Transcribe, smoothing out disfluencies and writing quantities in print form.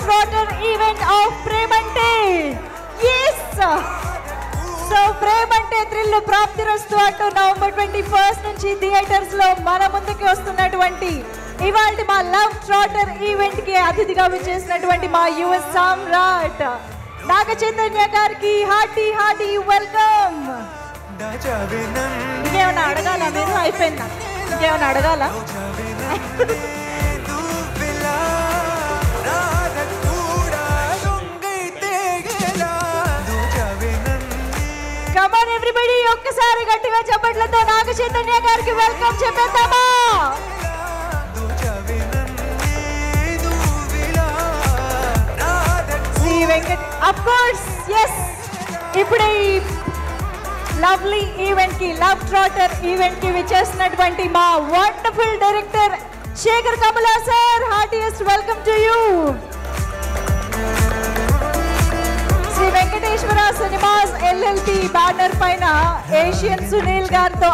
Trotter event of Premante. yes so Premante thrill ప్రాప్తిరస్తు అంటూ November 21 నుంచి theatres లో మన ముందుకి వస్తున్నటువంటి ఇవాళ మా లవ్ ట్రాటర్ ఈవెంట్ కి అతిథిగా విచ్చేసినటువంటి మా యుఎస్ సామ్రాట్ నాగ చైతన్య గారికి హార్టీ వెల్కమ్. ఇంకేమైనా అడగాల మీరు? అయిపోయిందా? ఇంకేమైనా అడగాల? కమాన్ ఎవ్రీబడి, ఒక్కసారి గట్టిగా చప్పట్లతో నాగ చైతన్య గారికి వెల్కమ్ చెప్పేద్దామా? Sri Venkat of course yes. ఇప్పుడు ఈ లవ్లీ ఈవెంట్ కి, లవ్ ట్రాటర్ ఈవెంట్ కి విచ్చేసినటువంటి మా wonderful director Shekhar Kammula sir, heartiest welcome to you. Sri Venkateswara cinemas LLC banner పైన ఏషియన్ సునీల్ గారితో